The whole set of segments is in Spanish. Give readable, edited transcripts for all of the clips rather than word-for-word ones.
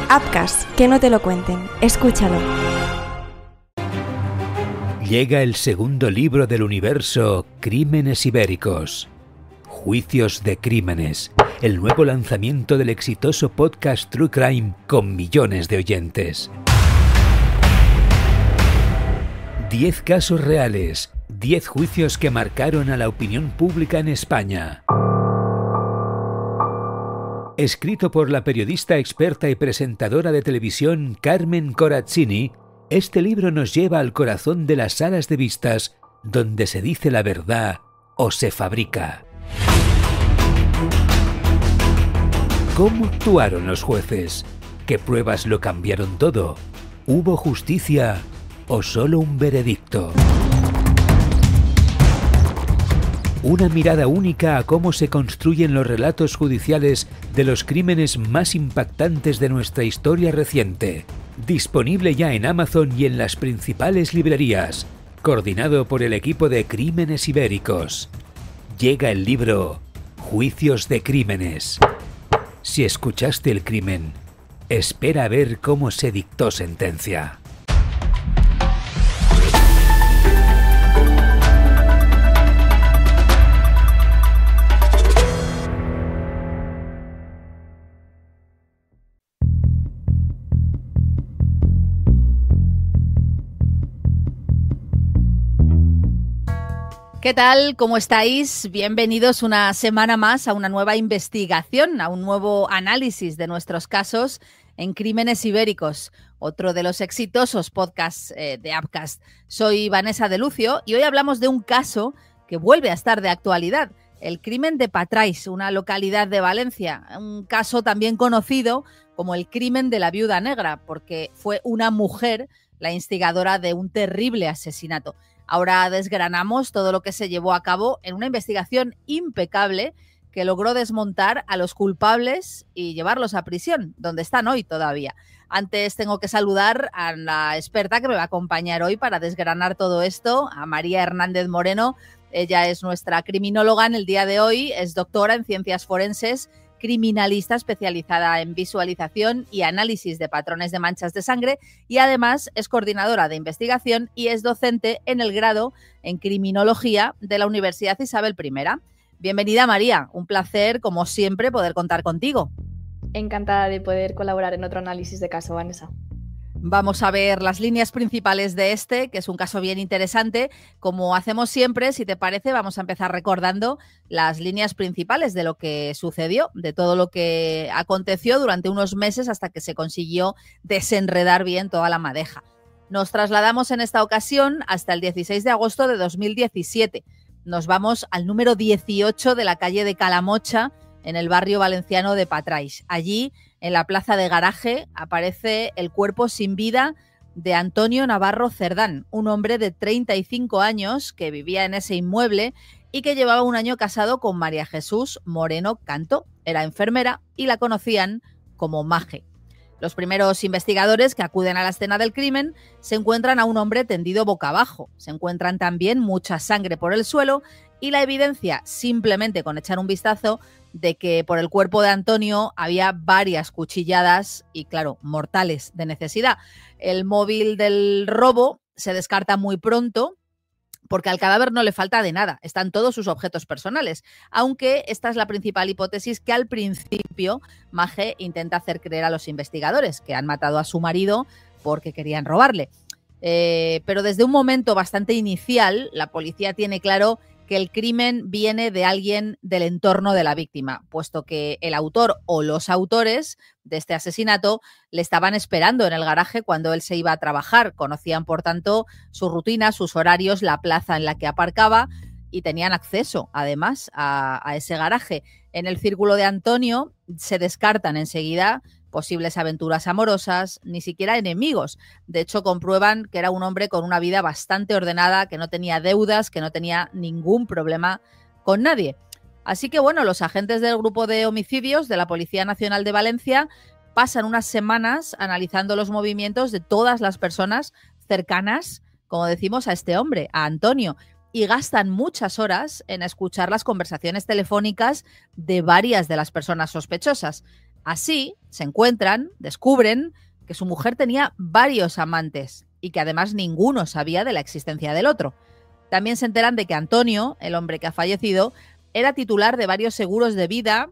Upcast, que no te lo cuenten. Escúchalo. Llega el segundo libro del universo Crímenes Ibéricos. Juicios de crímenes. El nuevo lanzamiento del exitoso podcast True Crime con millones de oyentes. 10 casos reales. 10 juicios que marcaron a la opinión pública en España. Escrito por la periodista experta y presentadora de televisión Carmen Corazzini, este libro nos lleva al corazón de las salas de vistas, donde se dice la verdad o se fabrica. ¿Cómo actuaron los jueces? ¿Qué pruebas lo cambiaron todo? ¿Hubo justicia o solo un veredicto? Una mirada única a cómo se construyen los relatos judiciales de los crímenes más impactantes de nuestra historia reciente. Disponible ya en Amazon y en las principales librerías. Coordinado por el equipo de Crímenes Ibéricos. Llega el libro Juicios de Crímenes. Si escuchaste el crimen, espera a ver cómo se dictó sentencia. ¿Qué tal? ¿Cómo estáis? Bienvenidos una semana más a una nueva investigación, a un nuevo análisis de nuestros casos en Crímenes Ibéricos, otro de los exitosos podcasts de Upcast. Soy Vanessa de Lucio y hoy hablamos de un caso que vuelve a estar de actualidad, el crimen de Patrais, una localidad de Valencia, un caso también conocido como el crimen de la viuda negra, porque fue una mujer la instigadora de un terrible asesinato. Ahora desgranamos todo lo que se llevó a cabo en una investigación impecable que logró desmontar a los culpables y llevarlos a prisión, donde están hoy todavía. Antes tengo que saludar a la experta que me va a acompañar hoy para desgranar todo esto, a María Hernández Moreno. Ella es nuestra criminóloga en el día de hoy, es doctora en ciencias forenses, criminalista especializada en visualización y análisis de patrones de manchas de sangre y además es coordinadora de investigación y es docente en el grado en criminología de la Universidad Isabel I. Bienvenida, María, un placer como siempre poder contar contigo. Encantada de poder colaborar en otro análisis de caso, Vanessa. Vamos a ver las líneas principales de este, que es un caso bien interesante. Como hacemos siempre, si te parece, vamos a empezar recordando las líneas principales de lo que sucedió, de todo lo que aconteció durante unos meses hasta que se consiguió desenredar bien toda la madeja. Nos trasladamos en esta ocasión hasta el 16 de agosto de 2017. Nos vamos al número 18 de la calle de Calamocha, en el barrio valenciano de Patrais. Allí, en la plaza de garaje, aparece el cuerpo sin vida de Antonio Navarro Cerdán, un hombre de 35 años que vivía en ese inmueble y que llevaba un año casado con María Jesús Moreno Cantó. Era enfermera y la conocían como Maje. Los primeros investigadores que acuden a la escena del crimen se encuentran a un hombre tendido boca abajo. Se encuentran también mucha sangre por el suelo y la evidencia, simplemente con echar un vistazo, de que por el cuerpo de Antonio había varias cuchilladas y, claro, mortales de necesidad. El móvil del robo se descarta muy pronto porque al cadáver no le falta de nada, están todos sus objetos personales, aunque esta es la principal hipótesis que al principio Maje intenta hacer creer a los investigadores, que han matado a su marido porque querían robarle. Pero desde un momento bastante inicial, la policía tiene claro que el crimen viene de alguien del entorno de la víctima, puesto que el autor o los autores de este asesinato le estaban esperando en el garaje cuando él se iba a trabajar. Conocían, por tanto, su rutina, sus horarios, la plaza en la que aparcaba y tenían acceso, además, a ese garaje. En el círculo de Antonio se descartan enseguida posibles aventuras amorosas, ni siquiera enemigos. De hecho, comprueban que era un hombre con una vida bastante ordenada, que no tenía deudas, que no tenía ningún problema con nadie. Así que, bueno, los agentes del grupo de homicidios de la Policía Nacional de Valencia pasan unas semanas analizando los movimientos de todas las personas cercanas, como decimos, a este hombre, a Antonio, y gastan muchas horas en escuchar las conversaciones telefónicas de varias de las personas sospechosas. Así, descubren que su mujer tenía varios amantes y que además ninguno sabía de la existencia del otro. También se enteran de que Antonio, el hombre que ha fallecido, era titular de varios seguros de vida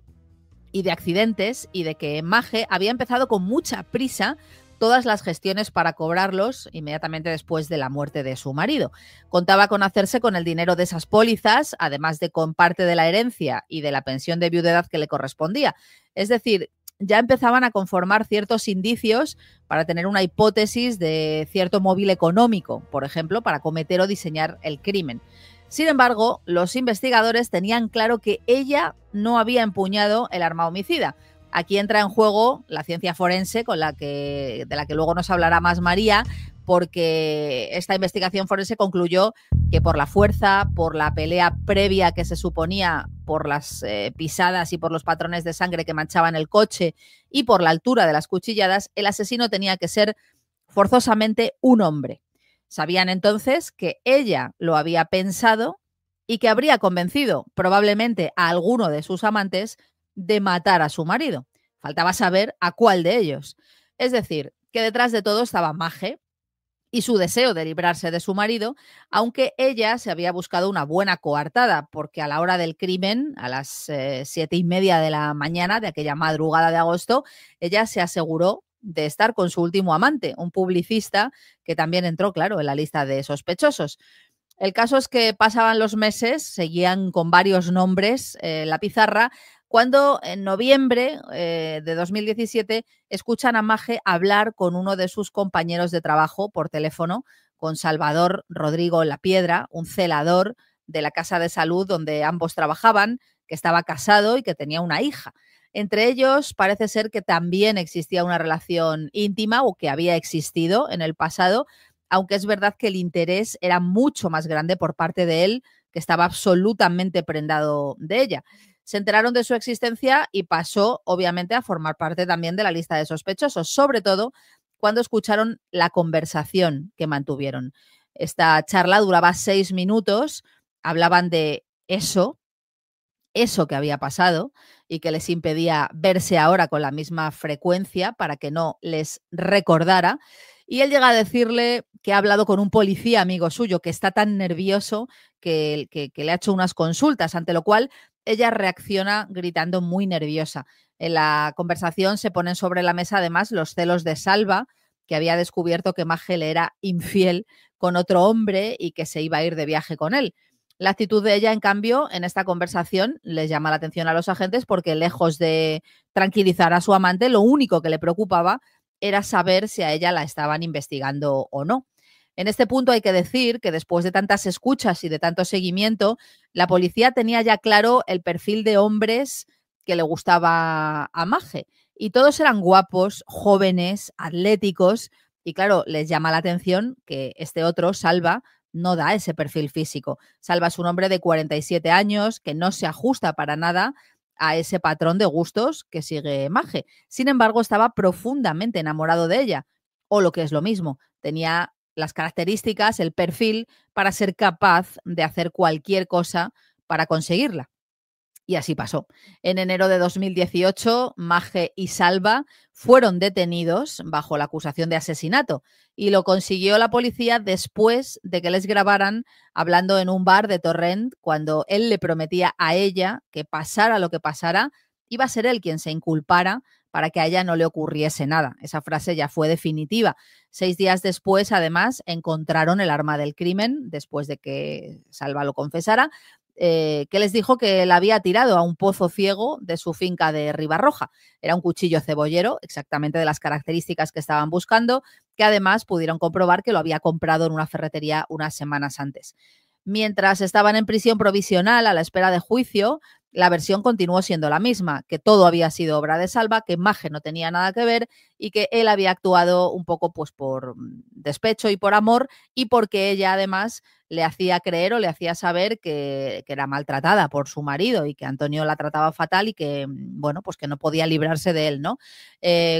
y de accidentes, y de que Mage había empezado con mucha prisa todas las gestiones para cobrarlos inmediatamente después de la muerte de su marido. Contaba con hacerse con el dinero de esas pólizas, además de con parte de la herencia y de la pensión de viudedad que le correspondía. Es decir, ya empezaban a conformar ciertos indicios para tener una hipótesis de cierto móvil económico, por ejemplo, para cometer o diseñar el crimen. Sin embargo, los investigadores tenían claro que ella no había empuñado el arma homicida. Aquí entra en juego la ciencia forense, de la que luego nos hablará más María, porque esta investigación forense concluyó que por la fuerza, por la pelea previa que se suponía, por las pisadas y por los patrones de sangre que manchaban el coche y por la altura de las cuchilladas, el asesino tenía que ser forzosamente un hombre. Sabían entonces que ella lo había pensado y que habría convencido probablemente a alguno de sus amantes de matar a su marido. Faltaba saber a cuál de ellos. Es decir, que detrás de todo estaba Mage y su deseo de librarse de su marido, aunque ella se había buscado una buena coartada, porque a la hora del crimen, a las 7:30 de la mañana de aquella madrugada de agosto, ella se aseguró de estar con su último amante, un publicista que también entró, claro, en la lista de sospechosos. El caso es que pasaban los meses, seguían con varios nombres en la pizarra, cuando en noviembre de 2017 escuchan a Mage hablar con uno de sus compañeros de trabajo por teléfono, con Salvador Rodrigo Lapiedra, un celador de la casa de salud donde ambos trabajaban, que estaba casado y que tenía una hija. Entre ellos parece ser que también existía una relación íntima o que había existido en el pasado, aunque es verdad que el interés era mucho más grande por parte de él, que estaba absolutamente prendado de ella. Se enteraron de su existencia y pasó, obviamente, a formar parte también de la lista de sospechosos, sobre todo cuando escucharon la conversación que mantuvieron. Esta charla duraba 6 minutos, hablaban de eso que había pasado y que les impedía verse ahora con la misma frecuencia para que no les recordara. Y él llega a decirle que ha hablado con un policía amigo suyo que está tan nervioso que le ha hecho unas consultas, ante lo cual ella reacciona gritando muy nerviosa. En la conversación se ponen sobre la mesa además los celos de Salva, que había descubierto que Mage le era infiel con otro hombre y que se iba a ir de viaje con él. La actitud de ella, en cambio, en esta conversación les llama la atención a los agentes porque, lejos de tranquilizar a su amante, lo único que le preocupaba era saber si a ella la estaban investigando o no. En este punto hay que decir que después de tantas escuchas y de tanto seguimiento, la policía tenía ya claro el perfil de hombres que le gustaba a Mage. Y todos eran guapos, jóvenes, atléticos. Y claro, les llama la atención que este otro, Salva, no da ese perfil físico. Salva es un hombre de 47 años que no se ajusta para nada a ese patrón de gustos que sigue Mage. Sin embargo, estaba profundamente enamorado de ella. O lo que es lo mismo, tenía las características, el perfil para ser capaz de hacer cualquier cosa para conseguirla. Y así pasó. En enero de 2018, Mage y Salva fueron detenidos bajo la acusación de asesinato y lo consiguió la policía después de que les grabaran hablando en un bar de Torrent cuando él le prometía a ella que pasara lo que pasara, iba a ser él quien se inculpara para que a ella no le ocurriese nada. Esa frase ya fue definitiva. 6 días después, además, encontraron el arma del crimen, después de que Salva lo confesara, que les dijo que la había tirado a un pozo ciego de su finca de Ribarroja. Era un cuchillo cebollero, exactamente de las características que estaban buscando, que además pudieron comprobar que lo había comprado en una ferretería unas semanas antes. Mientras estaban en prisión provisional a la espera de juicio, la versión continuó siendo la misma, que todo había sido obra de Salva, que Mage no tenía nada que ver y que él había actuado un poco pues por despecho y por amor y porque ella además le hacía creer o le hacía saber que era maltratada por su marido y que Antonio la trataba fatal y que, bueno, pues que no podía librarse de él, ¿no?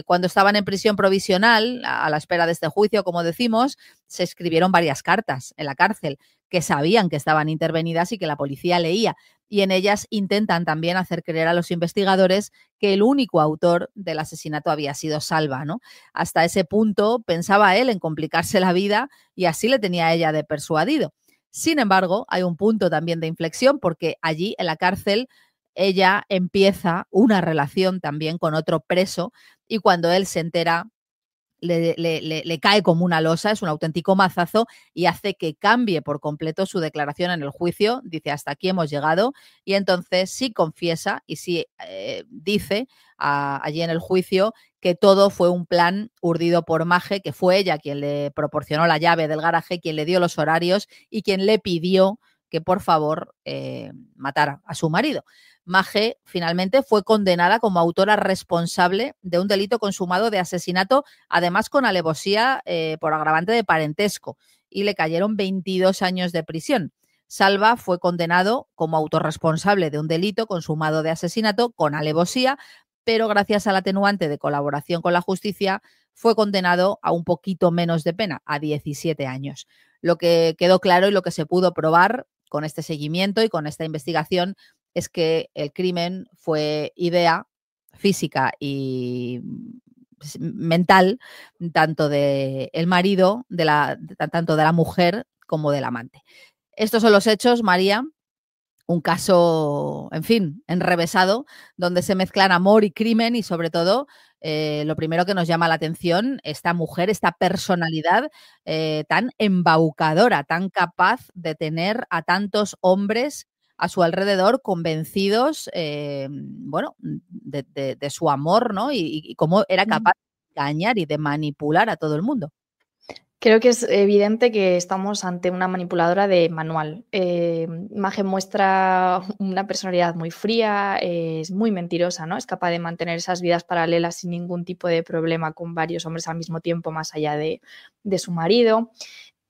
Cuando estaban en prisión provisional, a la espera de este juicio, como decimos, se escribieron varias cartas en la cárcel que sabían que estaban intervenidas y que la policía leía. y en ellas intentan también hacer creer a los investigadores que el único autor del asesinato había sido Salva, ¿no? Hasta ese punto pensaba él en complicarse la vida y así le tenía a ella de persuadido. Sin embargo, hay un punto también de inflexión porque allí en la cárcel ella empieza una relación también con otro preso y cuando él se entera le cae como una losa, es un auténtico mazazo y hace que cambie por completo su declaración en el juicio. Dice, hasta aquí hemos llegado, y entonces sí confiesa y sí dice allí en el juicio que todo fue un plan urdido por Mage, que fue ella quien le proporcionó la llave del garaje, quien le dio los horarios y quien le pidió que por favor matara a su marido. Mage finalmente fue condenada como autora responsable de un delito consumado de asesinato, además con alevosía por agravante de parentesco, y le cayeron 22 años de prisión. Salva fue condenado como autor responsable de un delito consumado de asesinato con alevosía, pero gracias al atenuante de colaboración con la justicia fue condenado a un poquito menos de pena, a 17 años. Lo que quedó claro y lo que se pudo probar con este seguimiento y con esta investigación es que el crimen fue idea física y mental tanto del marido, tanto de la mujer como del amante. Estos son los hechos, María. Un caso, en fin, enrevesado, donde se mezclan amor y crimen y sobre todo lo primero que nos llama la atención, esta mujer, esta personalidad tan embaucadora, tan capaz de tener a tantos hombres a su alrededor convencidos, bueno, de su amor, ¿no? Y cómo era capaz de engañar y de manipular a todo el mundo. Creo que es evidente que estamos ante una manipuladora de manual. Mage muestra una personalidad muy fría, es muy mentirosa, ¿no? Es capaz de mantener esas vidas paralelas sin ningún tipo de problema con varios hombres al mismo tiempo, más allá de su marido.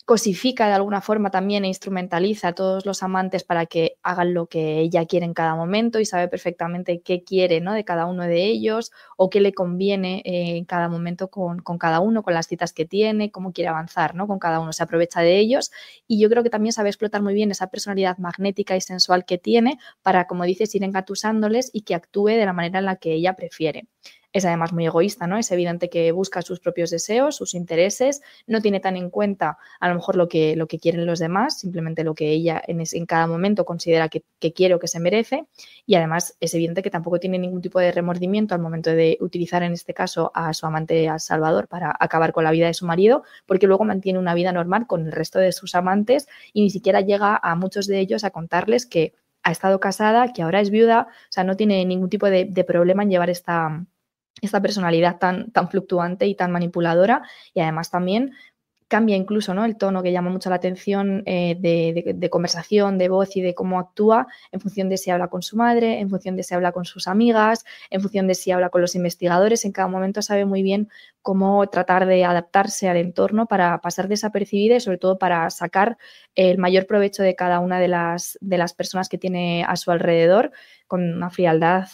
Cosifica de alguna forma también e instrumentaliza a todos los amantes para que hagan lo que ella quiere en cada momento y sabe perfectamente qué quiere, ¿no? De cada uno de ellos o qué le conviene en cada momento con cada uno, con las citas que tiene, cómo quiere avanzar, ¿no? Con cada uno, se aprovecha de ellos y yo creo que también sabe explotar muy bien esa personalidad magnética y sensual que tiene para, como dices, ir engatusándoles y que actúe de la manera en la que ella prefiere. Es además muy egoísta, ¿no? Es evidente que busca sus propios deseos, sus intereses, no tiene tan en cuenta a lo mejor lo que quieren los demás, simplemente lo que ella en cada momento considera que quiere o que se merece, y además es evidente que tampoco tiene ningún tipo de remordimiento al momento de utilizar en este caso a su amante, a Salvador, para acabar con la vida de su marido, porque luego mantiene una vida normal con el resto de sus amantes y ni siquiera llega a muchos de ellos a contarles que ha estado casada, que ahora es viuda, o sea, no tiene ningún tipo de problema en llevar esta personalidad tan fluctuante y tan manipuladora, y además también cambia incluso, ¿no? El tono, que llama mucho la atención de conversación, de voz y de cómo actúa en función de si habla con su madre, en función de si habla con sus amigas, en función de si habla con los investigadores. En cada momento sabe muy bien cómo tratar de adaptarse al entorno para pasar desapercibida y sobre todo para sacar el mayor provecho de cada una de las personas que tiene a su alrededor con una frialdad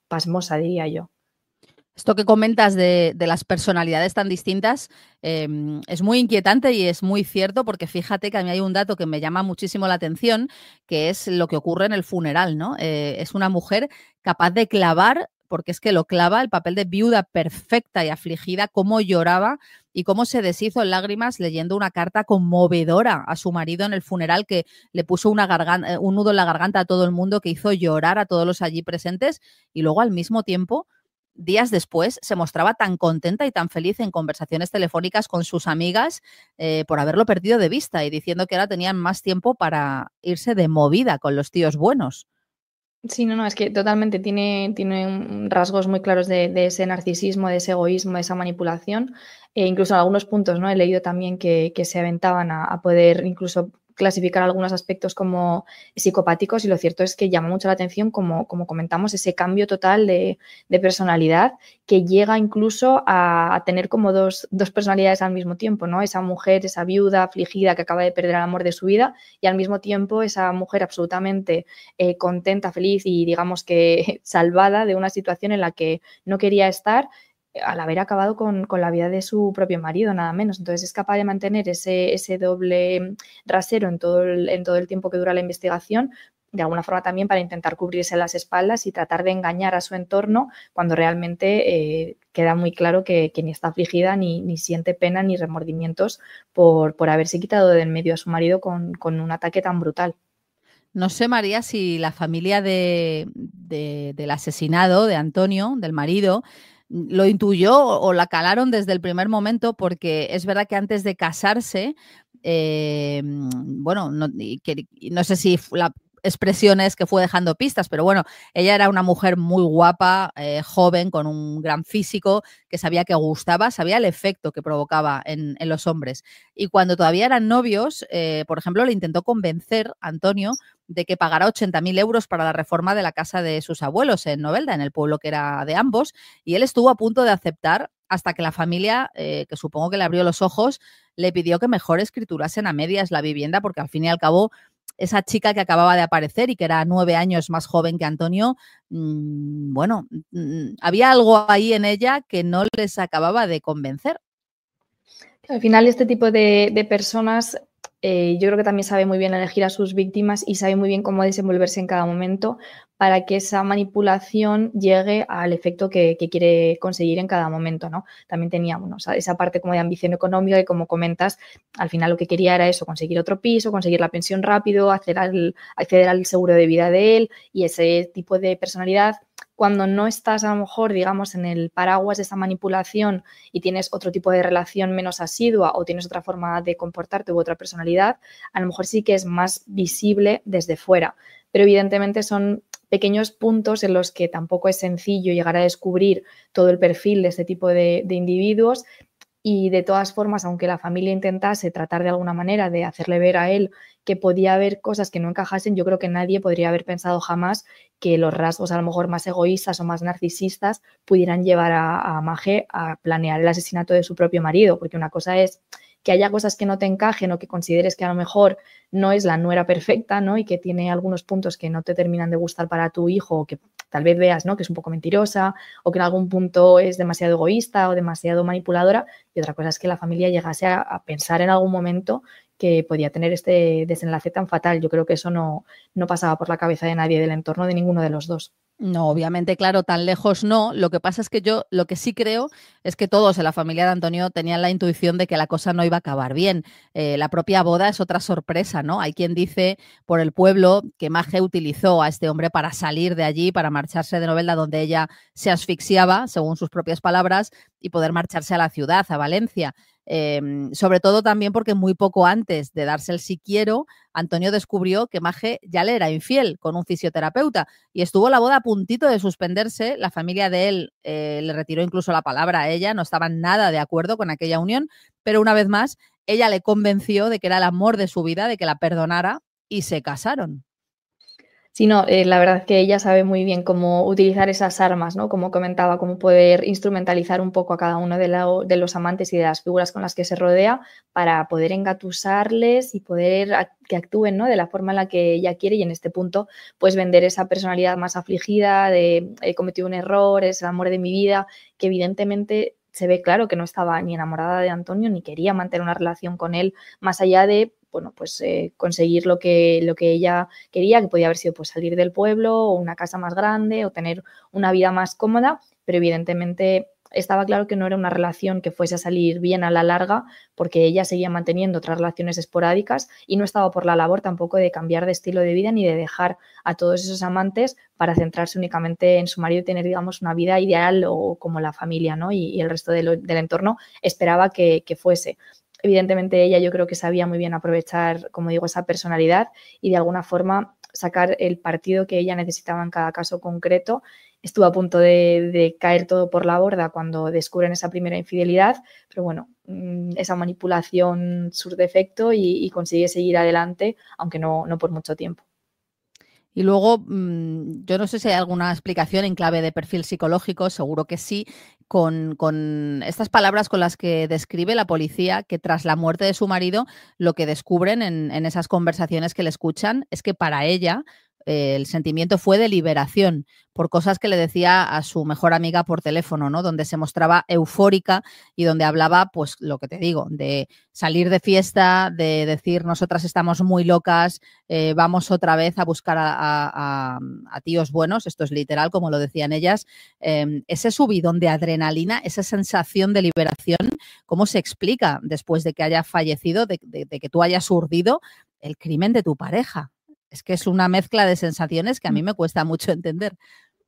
pasmosa, diría yo. Esto que comentas de las personalidades tan distintas es muy inquietante y es muy cierto, porque fíjate que a mí hay un dato que me llama muchísimo la atención, que es lo que ocurre en el funeral, ¿no? Es una mujer capaz de clavar, porque es que lo clava, el papel de viuda perfecta y afligida, cómo lloraba y cómo se deshizo en lágrimas leyendo una carta conmovedora a su marido en el funeral, que le puso un nudo en la garganta a todo el mundo, que hizo llorar a todos los allí presentes, y luego al mismo tiempo, días después, se mostraba tan contenta y tan feliz en conversaciones telefónicas con sus amigas por haberlo perdido de vista y diciendo que ahora tenían más tiempo para irse de movida con los tíos buenos. Sí, no, es que totalmente tiene rasgos muy claros de ese narcisismo, de ese egoísmo, de esa manipulación. Incluso en algunos puntos, ¿no? He leído también que se aventaban a poder incluso clasificar algunos aspectos como psicopáticos, y lo cierto es que llama mucho la atención, como comentamos, ese cambio total de personalidad, que llega incluso a tener como dos personalidades al mismo tiempo, ¿no? Esa mujer, esa viuda afligida que acaba de perder el amor de su vida, y al mismo tiempo esa mujer absolutamente contenta, feliz y digamos que salvada de una situación en la que no quería estar, al haber acabado con la vida de su propio marido, nada menos. Entonces es capaz de mantener ese doble rasero en todo el tiempo que dura la investigación, de alguna forma también para intentar cubrirse las espaldas y tratar de engañar a su entorno cuando realmente queda muy claro que ni está afligida ni siente pena ni remordimientos por haberse quitado de en medio a su marido con un ataque tan brutal. No sé, María, si la familia del asesinado, de Antonio, del marido, lo intuyó o la calaron desde el primer momento, porque es verdad que antes de casarse, bueno, no sé si la expresión es que fue dejando pistas, pero bueno, ella era una mujer muy guapa, joven, con un gran físico, que sabía que gustaba, sabía el efecto que provocaba en los hombres. Y cuando todavía eran novios, por ejemplo, le intentó convencer a Antonio de que pagara 80.000 euros para la reforma de la casa de sus abuelos en Novelda, en el pueblo que era de ambos, y él estuvo a punto de aceptar hasta que la familia, que supongo que le abrió los ojos, le pidió que mejor escriturasen a medias la vivienda, porque al fin y al cabo esa chica que acababa de aparecer y que era 9 años más joven que Antonio, bueno, había algo ahí en ella que no les acababa de convencer. Al final este tipo de personas yo creo que también sabe muy bien elegir a sus víctimas y sabe muy bien cómo desenvolverse en cada momento para que esa manipulación llegue al efecto que quiere conseguir en cada momento, ¿no? También tenía esa parte como de ambición económica y, como comentas, al final lo que quería era eso, conseguir otro piso, conseguir la pensión rápido, acceder al seguro de vida de él, y ese tipo de personalidad, cuando no estás a lo mejor, digamos, en el paraguas de esa manipulación y tienes otro tipo de relación menos asidua o tienes otra forma de comportarte u otra personalidad, a lo mejor sí que es más visible desde fuera. Pero evidentemente son pequeños puntos en los que tampoco es sencillo llegar a descubrir todo el perfil de este tipo de individuos. Y de todas formas, aunque la familia intentase tratar de alguna manera de hacerle ver a él que podía haber cosas que no encajasen, yo creo que nadie podría haber pensado jamás que los rasgos a lo mejor más egoístas o más narcisistas pudieran llevar a Magé a planear el asesinato de su propio marido, porque una cosa es que haya cosas que no te encajen o que consideres que a lo mejor no es la nuera perfecta, ¿no? Y que tiene algunos puntos que no te terminan de gustar para tu hijo, o que tal vez veas, ¿no?, que es un poco mentirosa o que en algún punto es demasiado egoísta o demasiado manipuladora. Y otra cosa es que la familia llegase a pensar en algún momento que podía tener este desenlace tan fatal. Yo creo que eso no pasaba por la cabeza de nadie del entorno de ninguno de los dos. No, obviamente, claro, tan lejos no. Lo que pasa es que yo lo que sí creo es que todos en la familia de Antonio tenían la intuición de que la cosa no iba a acabar bien. La propia boda es otra sorpresa, ¿no? Hay quien dice por el pueblo que Magé utilizó a este hombre para salir de allí, para marcharse de Novelda, donde ella se asfixiaba, según sus propias palabras, y poder marcharse a la ciudad, a Valencia. Sobre todo también porque muy poco antes de darse el sí quiero, Antonio descubrió que Magé ya le era infiel con un fisioterapeuta y estuvo la boda a puntito de suspenderse. La familia de él le retiró incluso la palabra a ella, no estaban nada de acuerdo con aquella unión, pero una vez más ella le convenció de que era el amor de su vida, de que la perdonara, y se casaron. Sí, no, la verdad es que ella sabe muy bien cómo utilizar esas armas, ¿no? Como comentaba, cómo poder instrumentalizar un poco a cada uno de los amantes y de las figuras con las que se rodea para poder engatusarles y poder que actúen, ¿no?, de la forma en la que ella quiere, y en este punto pues vender esa personalidad más afligida de he cometido un error, es el amor de mi vida, que evidentemente se ve claro que no estaba ni enamorada de Antonio ni quería mantener una relación con él más allá de conseguir lo que ella quería, que podía haber sido pues salir del pueblo o una casa más grande o tener una vida más cómoda, pero evidentemente estaba claro que no era una relación que fuese a salir bien a la larga, porque ella seguía manteniendo otras relaciones esporádicas y no estaba por la labor tampoco de cambiar de estilo de vida ni de dejar a todos esos amantes para centrarse únicamente en su marido y tener, digamos, una vida ideal o como la familia, ¿no? Y el resto del entorno esperaba que fuese. Evidentemente ella yo creo que sabía muy bien aprovechar, como digo, esa personalidad y de alguna forma sacar el partido que ella necesitaba en cada caso concreto. Estuvo a punto de caer todo por la borda cuando descubren esa primera infidelidad, pero bueno, esa manipulación surte efecto y consigue seguir adelante, aunque no por mucho tiempo. Y luego, yo no sé si hay alguna explicación en clave de perfil psicológico, seguro que sí, con estas palabras con las que describe la policía, que tras la muerte de su marido, lo que descubren en esas conversaciones que le escuchan es que para ella el sentimiento fue de liberación por cosas que le decía a su mejor amiga por teléfono, ¿no? Donde se mostraba eufórica y donde hablaba, pues lo que te digo, de salir de fiesta, de decir nosotras estamos muy locas, vamos otra vez a buscar a tíos buenos, esto es literal como lo decían ellas, ese subidón de adrenalina, esa sensación de liberación, ¿cómo se explica después de que haya fallecido, de que tú hayas urdido el crimen de tu pareja? Es que es una mezcla de sensaciones que a mí me cuesta mucho entender.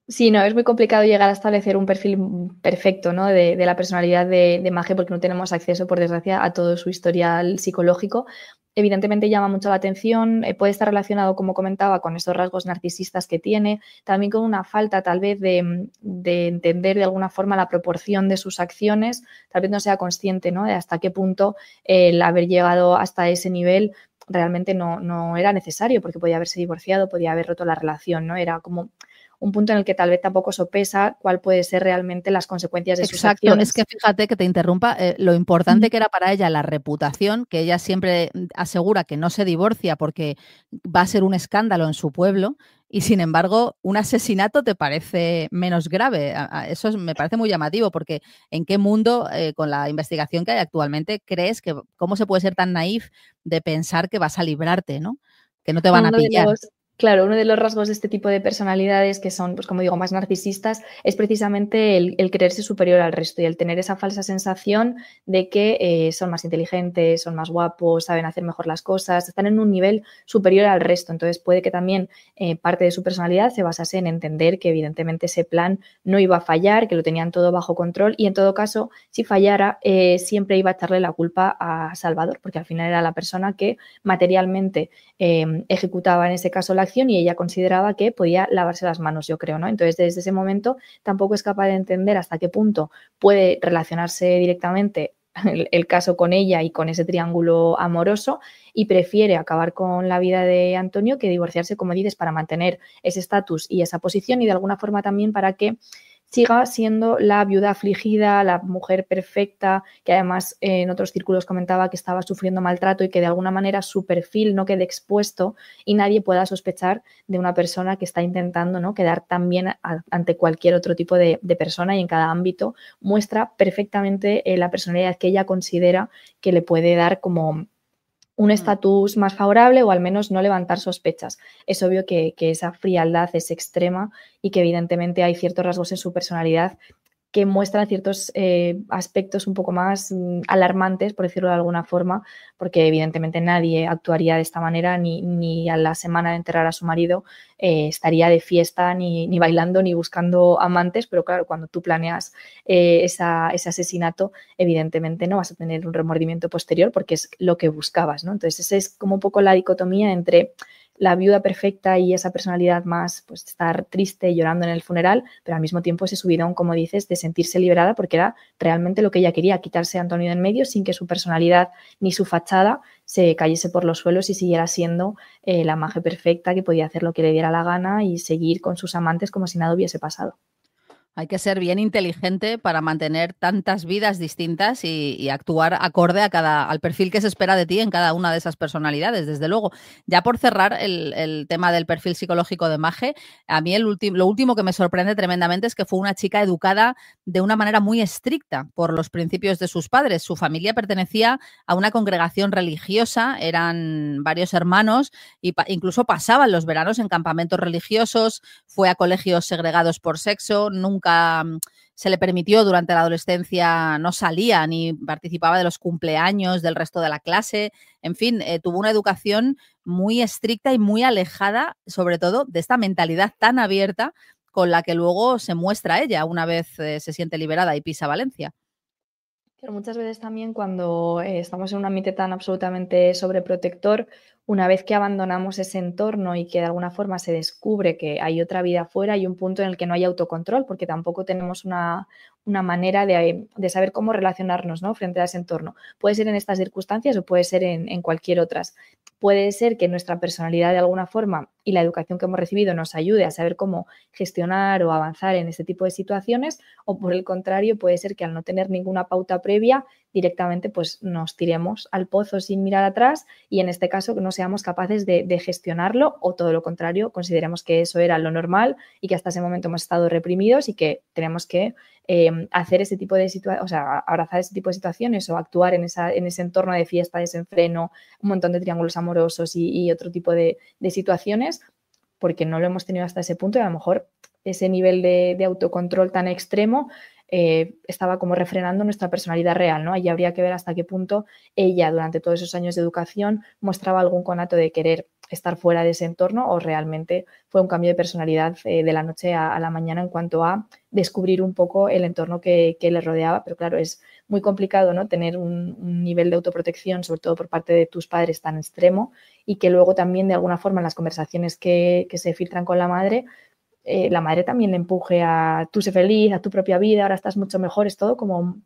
Sí, no, es muy complicado llegar a establecer un perfil perfecto, ¿no? de la personalidad de Maje, porque no tenemos acceso, por desgracia, a todo su historial psicológico. Evidentemente llama mucho la atención, puede estar relacionado, como comentaba, con esos rasgos narcisistas que tiene, también con una falta tal vez de entender de alguna forma la proporción de sus acciones, tal vez no sea consciente, ¿no? De hasta qué punto el haber llegado hasta ese nivel realmente no era necesario, porque podía haberse divorciado, podía haber roto la relación, ¿no? Era como un punto en el que tal vez tampoco sopesa cuál puede ser realmente las consecuencias de sus acciones. Es que fíjate que te interrumpa, lo importante que era para ella la reputación, que ella siempre asegura que no se divorcia porque va a ser un escándalo en su pueblo, y sin embargo un asesinato te parece menos grave. Eso me parece muy llamativo, porque ¿en qué mundo, con la investigación que hay actualmente, crees que cómo se puede ser tan naif de pensar que vas a librarte, ¿no? Que no te van a pillar? Claro, uno de los rasgos de este tipo de personalidades que son, pues como digo, más narcisistas es precisamente el creerse superior al resto y el tener esa falsa sensación de que son más inteligentes, son más guapos, saben hacer mejor las cosas, están en un nivel superior al resto. Entonces puede que también parte de su personalidad se basase en entender que evidentemente ese plan no iba a fallar, que lo tenían todo bajo control y en todo caso, si fallara, siempre iba a echarle la culpa a Salvador, porque al final era la persona que materialmente ejecutaba en ese caso la acción y ella consideraba que podía lavarse las manos, yo creo, ¿no? Entonces, desde ese momento tampoco es capaz de entender hasta qué punto puede relacionarse directamente el caso con ella y con ese triángulo amoroso y prefiere acabar con la vida de Antonio que divorciarse, como dices, para mantener ese estatus y esa posición y de alguna forma también para que siga siendo la viuda afligida, la mujer perfecta, que además en otros círculos comentaba que estaba sufriendo maltrato y que de alguna manera su perfil no quede expuesto y nadie pueda sospechar de una persona que está intentando, ¿no?, quedar tan bien ante cualquier otro tipo de persona y en cada ámbito muestra perfectamente la personalidad que ella considera que le puede dar como un estatus más favorable o al menos no levantar sospechas. Es obvio que esa frialdad es extrema y que evidentemente hay ciertos rasgos en su personalidad que muestran ciertos aspectos un poco más alarmantes, por decirlo de alguna forma, porque evidentemente nadie actuaría de esta manera ni a la semana de enterrar a su marido estaría de fiesta, ni bailando, ni buscando amantes, pero claro, cuando tú planeas ese asesinato, evidentemente no vas a tener un remordimiento posterior porque es lo que buscabas, ¿no? Entonces esa es como un poco la dicotomía entre la viuda perfecta y esa personalidad más, pues estar triste y llorando en el funeral, pero al mismo tiempo ese subidón, como dices, de sentirse liberada porque era realmente lo que ella quería, quitarse a Antonio de en medio sin que su personalidad ni su fachada se cayese por los suelos y siguiera siendo la Maje perfecta que podía hacer lo que le diera la gana y seguir con sus amantes como si nada hubiese pasado. Hay que ser bien inteligente para mantener tantas vidas distintas y actuar acorde al perfil que se espera de ti en cada una de esas personalidades, desde luego. Ya por cerrar el tema del perfil psicológico de Maje, a mí lo último que me sorprende tremendamente es que fue una chica educada de una manera muy estricta por los principios de sus padres. Su familia pertenecía a una congregación religiosa, eran varios hermanos y incluso pasaban los veranos en campamentos religiosos, fue a colegios segregados por sexo, nunca se le permitió durante la adolescencia, no salía ni participaba de los cumpleaños del resto de la clase, en fin, tuvo una educación muy estricta y muy alejada, sobre todo, de esta mentalidad tan abierta con la que luego se muestra ella una vez se siente liberada y pisa Valencia. Pero muchas veces también cuando estamos en un ambiente tan absolutamente sobreprotector, una vez que abandonamos ese entorno y que de alguna forma se descubre que hay otra vida afuera, hay un punto en el que no hay autocontrol, porque tampoco tenemos una manera de saber cómo relacionarnos, ¿no?, frente a ese entorno. Puede ser en estas circunstancias o puede ser en cualquier otras. Puede ser que nuestra personalidad de alguna forma y la educación que hemos recibido nos ayude a saber cómo gestionar o avanzar en este tipo de situaciones, o por el contrario puede ser que al no tener ninguna pauta previa directamente pues nos tiremos al pozo sin mirar atrás y en este caso no seamos capaces de gestionarlo o todo lo contrario, consideremos que eso era lo normal y que hasta ese momento hemos estado reprimidos y que tenemos que hacer ese tipo de situaciones, o sea, abrazar ese tipo de situaciones o actuar en ese entorno de fiesta, desenfreno, un montón de triángulos amorosos y otro tipo de situaciones, porque no lo hemos tenido hasta ese punto y a lo mejor ese nivel de autocontrol tan extremo estaba como refrenando nuestra personalidad real, ¿no? Y habría que ver hasta qué punto ella, durante todos esos años de educación, mostraba algún conato de querer estar fuera de ese entorno o realmente fue un cambio de personalidad de la noche a la mañana en cuanto a descubrir un poco el entorno que le rodeaba. Pero claro, es muy complicado, ¿no? Tener un nivel de autoprotección, sobre todo por parte de tus padres, tan extremo y que luego también de alguna forma en las conversaciones que se filtran con la madre también le empuje a tú sé feliz, a tu propia vida, ahora estás mucho mejor, es todo como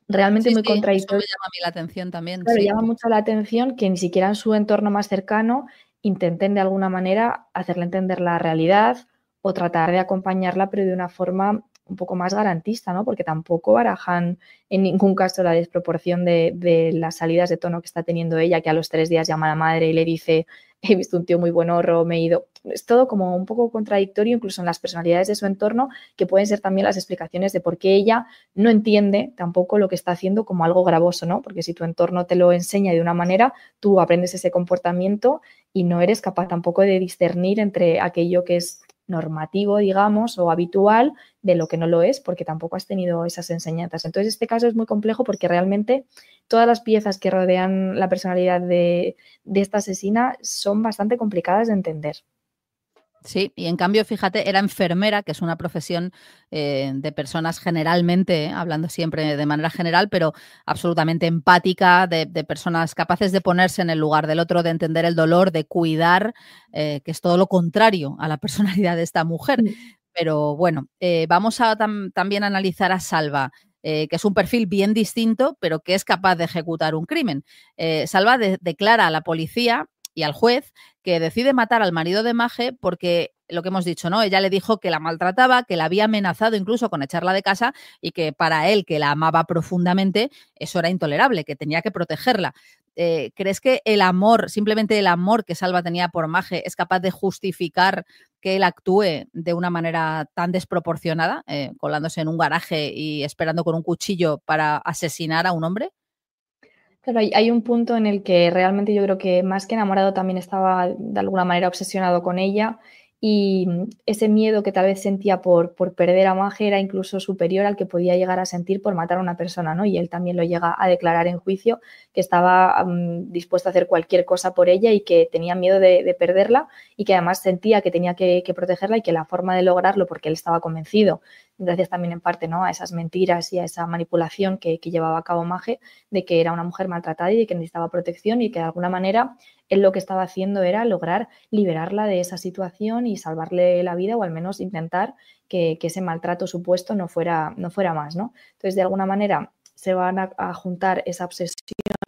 realmente Sí, muy sí, eso me contradictorio. llama a mí la atención también, Claro, sí. llama mucho la atención que ni siquiera en su entorno más cercano intenten de alguna manera hacerle entender la realidad o tratar de acompañarla, pero de una forma un poco más garantista, ¿no? Porque tampoco barajan en ningún caso la desproporción de las salidas de tono que está teniendo ella, que a los 3 días llama a la madre y le dice, he visto un tío muy buenorro, me he ido. Es todo como un poco contradictorio, incluso en las personalidades de su entorno, que pueden ser también las explicaciones de por qué ella no entiende tampoco lo que está haciendo como algo gravoso, ¿no? Porque si tu entorno te lo enseña de una manera, tú aprendes ese comportamiento y no eres capaz tampoco de discernir entre aquello que es normativo, digamos, o habitual de lo que no lo es, porque tampoco has tenido esas enseñanzas. Entonces, este caso es muy complejo porque realmente todas las piezas que rodean la personalidad de esta asesina son bastante complicadas de entender. Sí, y en cambio, fíjate, era enfermera, que es una profesión de personas generalmente, hablando siempre de manera general, pero absolutamente empática, de personas capaces de ponerse en el lugar del otro, de entender el dolor, de cuidar, que es todo lo contrario a la personalidad de esta mujer. Pero bueno, vamos a también analizar a Salva, que es un perfil bien distinto, pero que es capaz de ejecutar un crimen. Salva declara a la policía y al juez que decide matar al marido de Maje porque, lo que hemos dicho, ¿no? Ella le dijo que la maltrataba, que la había amenazado incluso con echarla de casa y que para él, que la amaba profundamente, eso era intolerable, que tenía que protegerla. ¿Crees que el amor, simplemente el amor que Salva tenía por Maje, es capaz de justificar que él actúe de una manera tan desproporcionada, colándose en un garaje y esperando con un cuchillo para asesinar a un hombre? Claro, hay un punto en el que realmente yo creo que más que enamorado también estaba de alguna manera obsesionado con ella y ese miedo que tal vez sentía por perder a Maje era incluso superior al que podía llegar a sentir por matar a una persona, ¿no? Y él también lo llega a declarar en juicio, que estaba dispuesto a hacer cualquier cosa por ella y que tenía miedo de perderla y que además sentía que tenía que protegerla y que la forma de lograrlo, porque él estaba convencido, gracias también en parte, ¿no?, a esas mentiras y a esa manipulación que llevaba a cabo Maje, de que era una mujer maltratada y de que necesitaba protección y que de alguna manera él lo que estaba haciendo era lograr liberarla de esa situación y salvarle la vida o al menos intentar que ese maltrato supuesto no fuera más, ¿no? Entonces, de alguna manera se van a juntar esa obsesión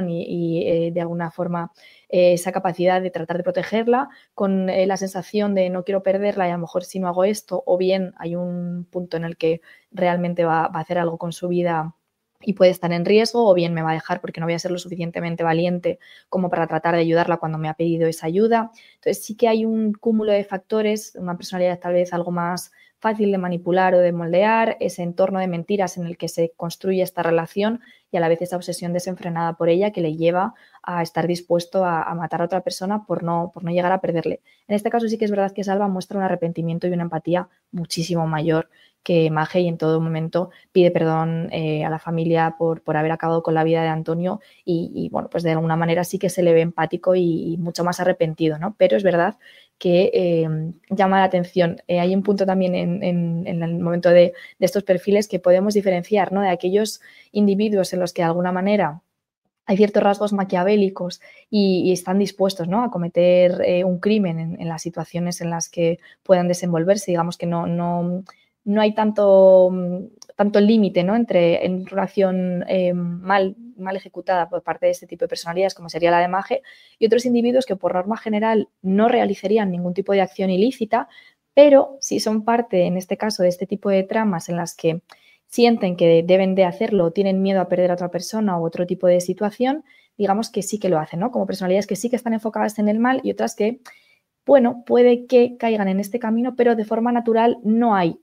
y de alguna forma esa capacidad de tratar de protegerla con la sensación de no quiero perderla y a lo mejor si no hago esto, o bien hay un punto en el que realmente va a hacer algo con su vida y puede estar en riesgo, o bien me va a dejar porque no voy a ser lo suficientemente valiente como para tratar de ayudarla cuando me ha pedido esa ayuda. Entonces sí que hay un cúmulo de factores, una personalidad tal vez algo más fácil de manipular o de moldear, ese entorno de mentiras en el que se construye esta relación y a la vez esa obsesión desenfrenada por ella que le lleva a estar dispuesto a matar a otra persona por no llegar a perderle. En este caso sí que es verdad que Salva muestra un arrepentimiento y una empatía muchísimo mayor que Maje y en todo momento pide perdón a la familia por haber acabado con la vida de Antonio y bueno, pues de alguna manera sí que se le ve empático y mucho más arrepentido, ¿no? Pero es verdad que llama la atención. Hay un punto también en el momento de estos perfiles que podemos diferenciar, ¿no?, de aquellos individuos en los que de alguna manera hay ciertos rasgos maquiavélicos y están dispuestos, ¿no?, a cometer un crimen en las situaciones en las que puedan desenvolverse. Digamos que no hay tanto límite, ¿no?, en una acción mal ejecutada por parte de este tipo de personalidades, como sería la de Maje, y otros individuos que por norma general no realizarían ningún tipo de acción ilícita, pero si son parte, en este caso, de este tipo de tramas en las que sienten que deben de hacerlo o tienen miedo a perder a otra persona u otro tipo de situación, digamos que sí que lo hacen, ¿no? Como personalidades que sí que están enfocadas en el mal y otras que, bueno, puede que caigan en este camino, pero de forma natural no hay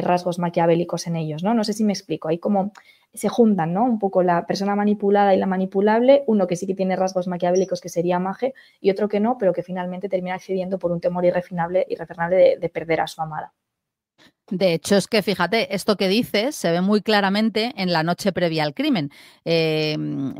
rasgos maquiavélicos en ellos, ¿no? No sé si me explico. Hay como se juntan, ¿no? Un poco la persona manipulada y la manipulable, uno que sí que tiene rasgos maquiavélicos que sería Mage y otro que no, pero que finalmente termina accediendo por un temor irrefrenable de perder a su amada. De hecho, es que fíjate, esto que dices se ve muy claramente en la noche previa al crimen,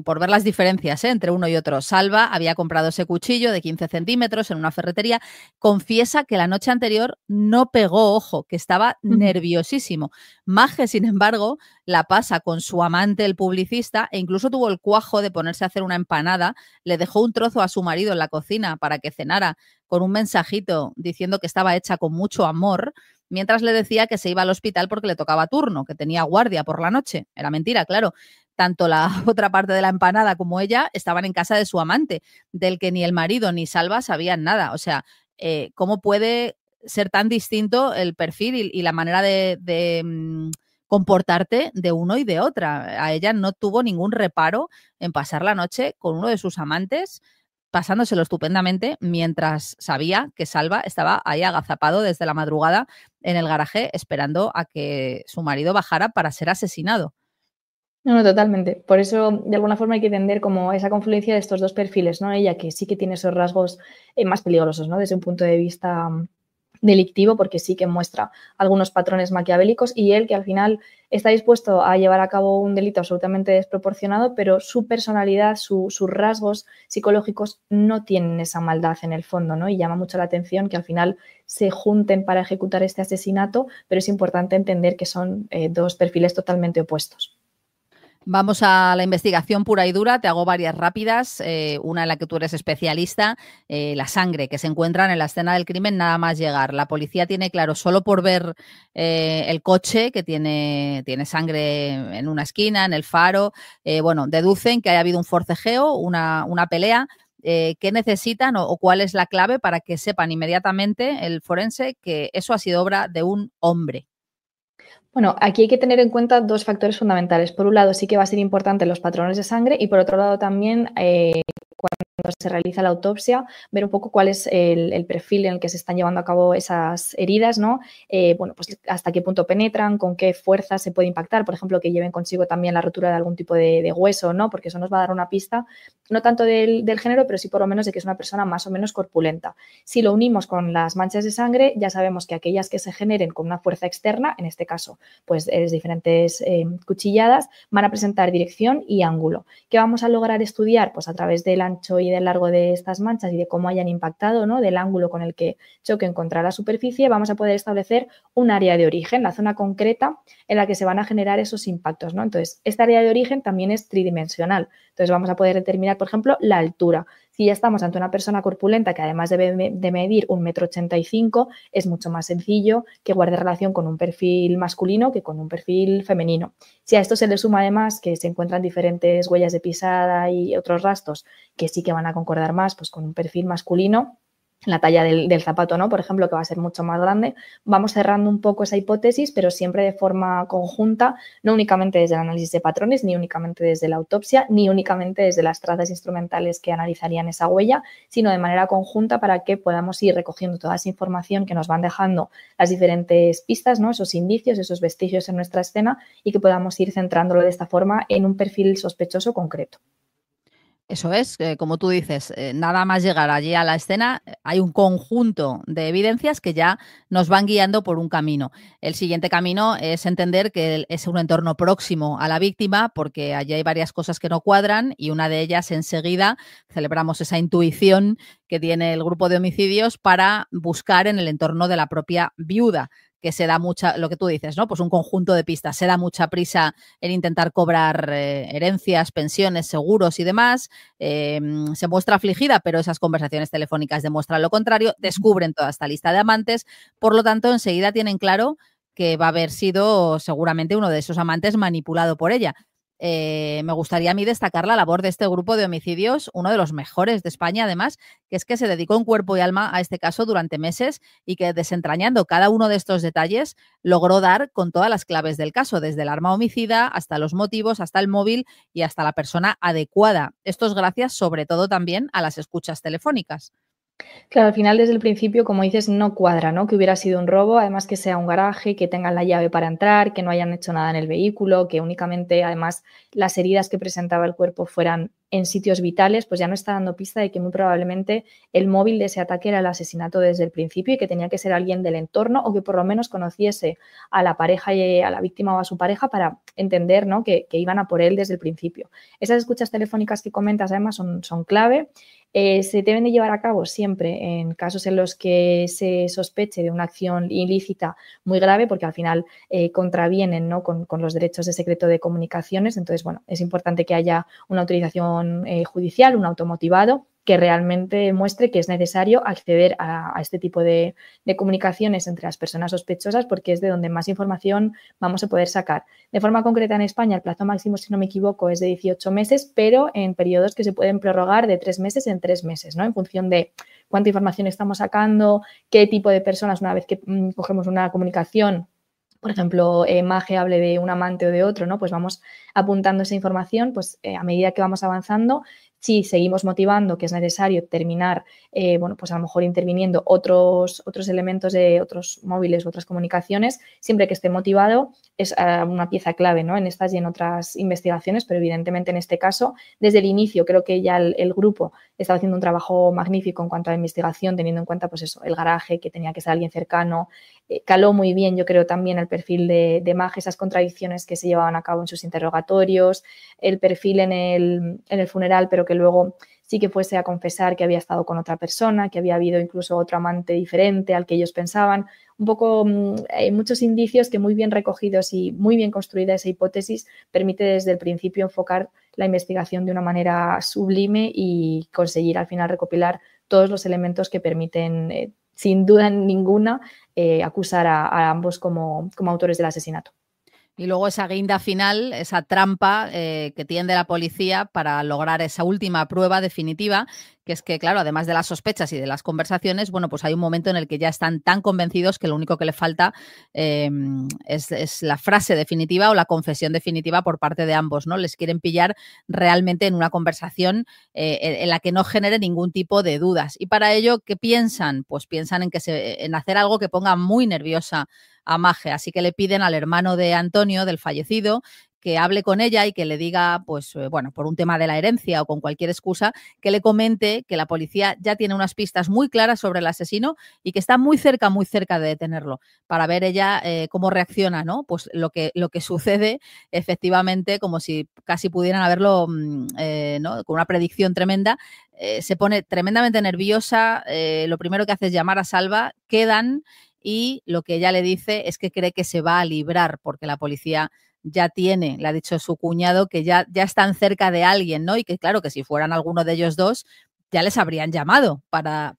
por ver las diferencias entre uno y otro. Salva había comprado ese cuchillo de 15 centímetros en una ferretería, confiesa que la noche anterior no pegó ojo, que estaba nerviosísimo. Mage, sin embargo, la pasa con su amante, el publicista, e incluso tuvo el cuajo de ponerse a hacer una empanada, le dejó un trozo a su marido en la cocina para que cenara con un mensajito diciendo que estaba hecha con mucho amor, mientras le decía que se iba al hospital porque le tocaba turno, que tenía guardia por la noche. Era mentira, claro. Tanto la otra parte de la empanada como ella estaban en casa de su amante, del que ni el marido ni Salva sabían nada. O sea, ¿cómo puede ser tan distinto el perfil y la manera de comportarte de uno y de otra? A ella no tuvo ningún reparo en pasar la noche con uno de sus amantes, pasándoselo estupendamente, mientras sabía que Salva estaba ahí agazapado desde la madrugada en el garaje esperando a que su marido bajara para ser asesinado. No, totalmente. Por eso, de alguna forma, hay que entender como esa confluencia de estos dos perfiles, ¿no? Ella que sí que tiene esos rasgos más peligrosos, ¿no? Desde un punto de vista delictivo, porque sí que muestra algunos patrones maquiavélicos, y él que al final está dispuesto a llevar a cabo un delito absolutamente desproporcionado, pero su personalidad, sus rasgos psicológicos no tienen esa maldad en el fondo, ¿no? Y llama mucho la atención que al final se junten para ejecutar este asesinato, pero es importante entender que son dos perfiles totalmente opuestos. Vamos a la investigación pura y dura. Te hago varias rápidas. Una en la que tú eres especialista, la sangre que se encuentran en la escena del crimen nada más llegar. La policía tiene claro, solo por ver el coche que tiene sangre en una esquina, en el faro, deducen que haya habido un forcejeo, una pelea. ¿Qué necesitan o cuál es la clave para que sepan inmediatamente el forense que eso ha sido obra de un hombre? Bueno, aquí hay que tener en cuenta dos factores fundamentales. Por un lado, sí que va a ser importante los patrones de sangre y por otro lado también cuando se realiza la autopsia, ver un poco cuál es el perfil en el que se están llevando a cabo esas heridas, ¿no? Pues hasta qué punto penetran, con qué fuerza se puede impactar, por ejemplo, que lleven consigo también la rotura de algún tipo de hueso, ¿no? Porque eso nos va a dar una pista, no tanto del género, pero sí por lo menos de que es una persona más o menos corpulenta. Si lo unimos con las manchas de sangre, ya sabemos que aquellas que se generen con una fuerza externa, en este caso, pues diferentes cuchilladas, van a presentar dirección y ángulo. ¿Qué vamos a lograr estudiar? Pues a través del ancho y del largo de estas manchas y de cómo hayan impactado, ¿no? Del ángulo con el que choquen contra la superficie, vamos a poder establecer un área de origen, la zona concreta en la que se van a generar esos impactos, ¿no? Entonces, esta área de origen también es tridimensional. Entonces, vamos a poder determinar, por ejemplo, la altura. Si ya estamos ante una persona corpulenta que además debe de medir 1,85 m, es mucho más sencillo que guarde relación con un perfil masculino que con un perfil femenino. Si a esto se le suma además que se encuentran diferentes huellas de pisada y otros rastros que sí que van a concordar más pues, con un perfil masculino, la talla del zapato, ¿no? Por ejemplo, que va a ser mucho más grande, vamos cerrando un poco esa hipótesis, pero siempre de forma conjunta, no únicamente desde el análisis de patrones, ni únicamente desde la autopsia, ni únicamente desde las trazas instrumentales que analizarían esa huella, sino de manera conjunta para que podamos ir recogiendo toda esa información que nos van dejando las diferentes pistas, ¿no? Esos indicios, esos vestigios en nuestra escena y que podamos ir centrándolo de esta forma en un perfil sospechoso concreto. Eso es, como tú dices, nada más llegar allí a la escena, hay un conjunto de evidencias que ya nos van guiando por un camino. El siguiente camino es entender que es un entorno próximo a la víctima, porque allí hay varias cosas que no cuadran y una de ellas enseguida celebramos esa intuición que tiene el grupo de homicidios para buscar en el entorno de la propia viuda, que se da mucha, lo que tú dices, ¿no? Pues un conjunto de pistas, se da mucha prisa en intentar cobrar herencias, pensiones, seguros y demás, se muestra afligida, pero esas conversaciones telefónicas demuestran lo contrario, descubren toda esta lista de amantes, por lo tanto enseguida tienen claro que va a haber sido seguramente uno de esos amantes manipulado por ella. me gustaría a mí destacar la labor de este grupo de homicidios, uno de los mejores de España, además, que es que se dedicó en cuerpo y alma a este caso durante meses y que, desentrañando cada uno de estos detalles, logró dar con todas las claves del caso, desde el arma homicida hasta los motivos, hasta el móvil y hasta la persona adecuada. Esto es gracias, sobre todo, también a las escuchas telefónicas. Claro, al final desde el principio, como dices, no cuadra, ¿no? Que hubiera sido un robo, además que sea un garaje, que tengan la llave para entrar, que no hayan hecho nada en el vehículo, que únicamente, además, las heridas que presentaba el cuerpo fueran en sitios vitales, pues ya no está dando pista de que muy probablemente el móvil de ese ataque era el asesinato desde el principio y que tenía que ser alguien del entorno o que por lo menos conociese a la pareja y a la víctima o a su pareja para entender, ¿no? que iban a por él desde el principio. Esas escuchas telefónicas que comentas además son clave. Se deben de llevar a cabo siempre en casos en los que se sospeche de una acción ilícita muy grave, porque al final contravienen, ¿no? con los derechos de secreto de comunicaciones. Entonces, bueno, es importante que haya una autorización judicial, un automotivado, que realmente muestre que es necesario acceder a este tipo de comunicaciones entre las personas sospechosas, porque es de donde más información vamos a poder sacar. De forma concreta, en España, el plazo máximo, si no me equivoco, es de 18 meses, pero en periodos que se pueden prorrogar de 3 meses en 3 meses, ¿no? En función de cuánta información estamos sacando, qué tipo de personas, una vez que cogemos una comunicación, por ejemplo, Mage hable de un amante o de otro, ¿no? Pues vamos apuntando esa información, pues a medida que vamos avanzando. Si seguimos motivando que es necesario terminar, bueno, pues a lo mejor interviniendo otros elementos de otros móviles u otras comunicaciones, siempre que esté motivado, es una pieza clave, ¿no? En estas y en otras investigaciones, pero evidentemente en este caso, desde el inicio, creo que ya el grupo estaba haciendo un trabajo magnífico en cuanto a la investigación, teniendo en cuenta, pues eso, el garaje, que tenía que ser alguien cercano. Caló muy bien, yo creo, también el perfil de Mage, esas contradicciones que se llevaban a cabo en sus interrogatorios, el perfil en el funeral, pero que luego sí que fuese a confesar que había estado con otra persona, que había habido incluso otro amante diferente al que ellos pensaban. Un poco, hay muchos indicios que, muy bien recogidos y muy bien construida esa hipótesis, permite desde el principio enfocar la investigación de una manera sublime y conseguir al final recopilar todos los elementos que permiten, sin duda ninguna, acusar a ambos como autores del asesinato. Y luego esa guinda final, esa trampa que tiende la policía para lograr esa última prueba definitiva, que es que, claro, además de las sospechas y de las conversaciones, bueno, pues hay un momento en el que ya están tan convencidos que lo único que le falta es la frase definitiva o la confesión definitiva por parte de ambos, ¿no? Les quieren pillar realmente en una conversación en la que no genere ningún tipo de dudas. Y para ello, ¿qué piensan? Pues piensan en hacer algo que ponga muy nerviosa a Mage, así que le piden al hermano de Antonio, del fallecido, que hable con ella y que le diga, pues bueno, por un tema de la herencia o con cualquier excusa, que le comente que la policía ya tiene unas pistas muy claras sobre el asesino y que está muy cerca de detenerlo, para ver ella cómo reacciona, ¿no? Pues lo que sucede efectivamente, como si casi pudieran haberlo, ¿no? Con una predicción tremenda, se pone tremendamente nerviosa, lo primero que hace es llamar a Salva, quedan, y lo que ella le dice es que cree que se va a librar porque la policía ya tiene, le ha dicho su cuñado, que ya están cerca de alguien, ¿no? Y que claro, que si fueran alguno de ellos dos, ya les habrían llamado para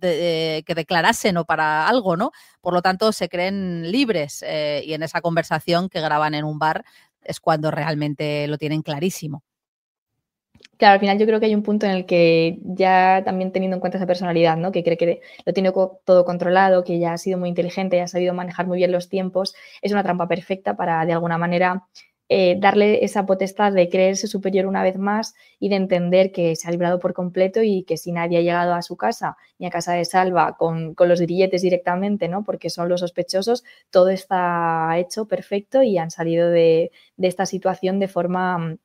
que declarasen o para algo, ¿no? Por lo tanto, se creen libres y en esa conversación que graban en un bar es cuando realmente lo tienen clarísimo. Claro, al final yo creo que hay un punto en el que, ya también teniendo en cuenta esa personalidad, ¿no? Que cree que lo tiene todo controlado, que ya ha sido muy inteligente, ya ha sabido manejar muy bien los tiempos, es una trampa perfecta para, de alguna manera, darle esa potestad de creerse superior una vez más y de entender que se ha librado por completo y que si nadie ha llegado a su casa ni a casa de Salva con los grilletes directamente, ¿no? Porque son los sospechosos, todo está hecho perfecto y han salido de esta situación de forma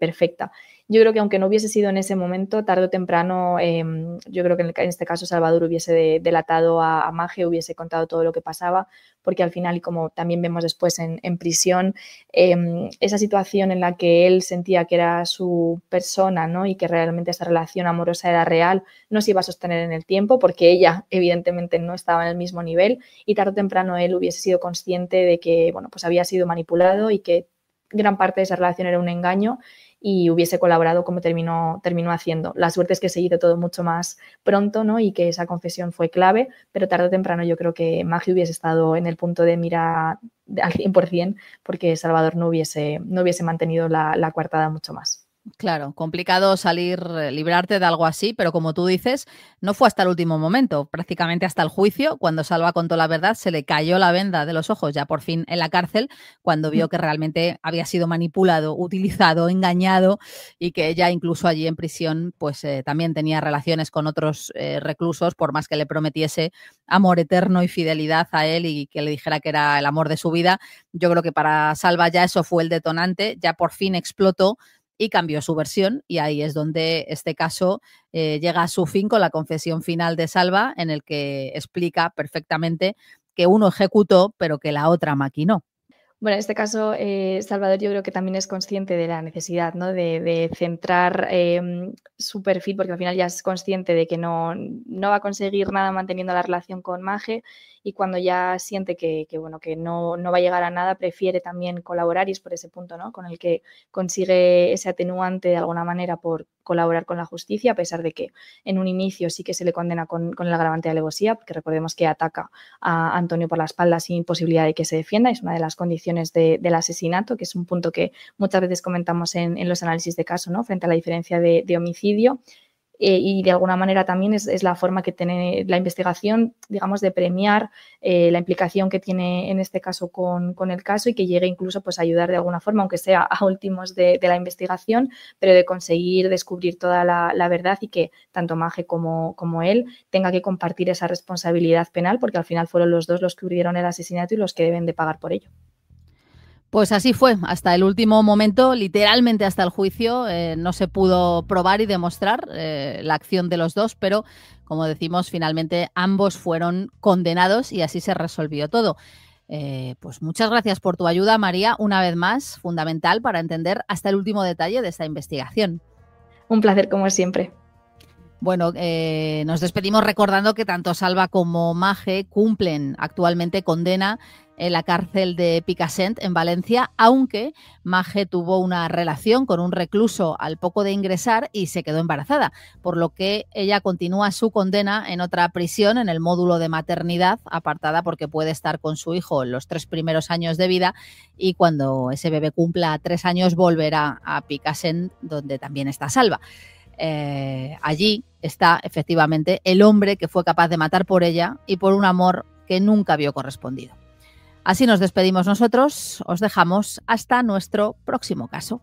perfecta. Yo creo que aunque no hubiese sido en ese momento, tarde o temprano, yo creo que en este caso Salvador hubiese delatado a Mage, hubiese contado todo lo que pasaba, porque al final, y como también vemos después en prisión, esa situación en la que él sentía que era su persona, ¿no? Y que realmente esa relación amorosa era real, no se iba a sostener en el tiempo, porque ella evidentemente no estaba en el mismo nivel, y tarde o temprano él hubiese sido consciente de que, bueno, pues había sido manipulado y que gran parte de esa relación era un engaño, y hubiese colaborado como terminó haciendo. La suerte es que se hizo todo mucho más pronto, ¿no? Y que esa confesión fue clave, pero tarde o temprano yo creo que Mage hubiese estado en el punto de mira al 100%, porque Salvador no hubiese mantenido la coartada mucho más. Claro, complicado librarte de algo así, pero como tú dices, no fue hasta el último momento, prácticamente hasta el juicio, cuando Salva contó la verdad, se le cayó la venda de los ojos ya por fin en la cárcel, cuando vio que realmente había sido manipulado, utilizado, engañado y que ella incluso allí en prisión pues también tenía relaciones con otros reclusos, por más que le prometiese amor eterno y fidelidad a él y que le dijera que era el amor de su vida. Yo creo que para Salva ya eso fue el detonante, ya por fin explotó y cambió su versión, y ahí es donde este caso llega a su fin con la confesión final de Salva, en el que explica perfectamente que uno ejecutó, pero que la otra maquinó. Bueno, en este caso, Salvador yo creo que también es consciente de la necesidad, ¿no? de centrar su perfil, porque al final ya es consciente de que no va a conseguir nada manteniendo la relación con Maje, y cuando ya siente que no va a llegar a nada, prefiere también colaborar, y es por ese punto, ¿no?, con el que consigue ese atenuante de alguna manera por colaborar con la justicia, a pesar de que en un inicio sí que se le condena con el agravante de alevosía, porque recordemos que ataca a Antonio por la espalda sin posibilidad de que se defienda, es una de las condiciones del asesinato, que es un punto que muchas veces comentamos en los análisis de caso, ¿no?, frente a la diferencia de homicidio. Y de alguna manera también es la forma que tiene la investigación, digamos, de premiar la implicación que tiene en este caso con el caso, y que llegue incluso pues a ayudar de alguna forma, aunque sea a últimos de la investigación, pero de conseguir descubrir toda la verdad, y que tanto Maje como él tenga que compartir esa responsabilidad penal, porque al final fueron los dos los que urgieron el asesinato y los que deben de pagar por ello. Pues así fue, hasta el último momento, literalmente hasta el juicio, no se pudo probar y demostrar la acción de los dos, pero como decimos, finalmente ambos fueron condenados y así se resolvió todo. Pues muchas gracias por tu ayuda, María, una vez más, fundamental para entender hasta el último detalle de esta investigación. Un placer, como siempre. Bueno, nos despedimos recordando que tanto Salva como Maje cumplen actualmente condena en la cárcel de Picassent, en Valencia, aunque Maje tuvo una relación con un recluso al poco de ingresar y se quedó embarazada, por lo que ella continúa su condena en otra prisión, en el módulo de maternidad, apartada porque puede estar con su hijo en los 3 primeros años de vida, y cuando ese bebé cumpla 3 años volverá a Picassent, donde también está Salva. Allí está efectivamente el hombre que fue capaz de matar por ella y por un amor que nunca vio correspondido. Así nos despedimos nosotros, os dejamos hasta nuestro próximo caso.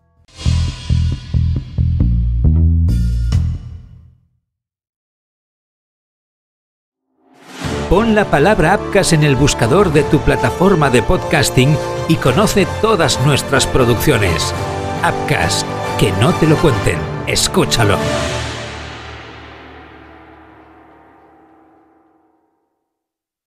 Pon la palabra Apcas en el buscador de tu plataforma de podcasting y conoce todas nuestras producciones. Apcas, que no te lo cuenten, escúchalo.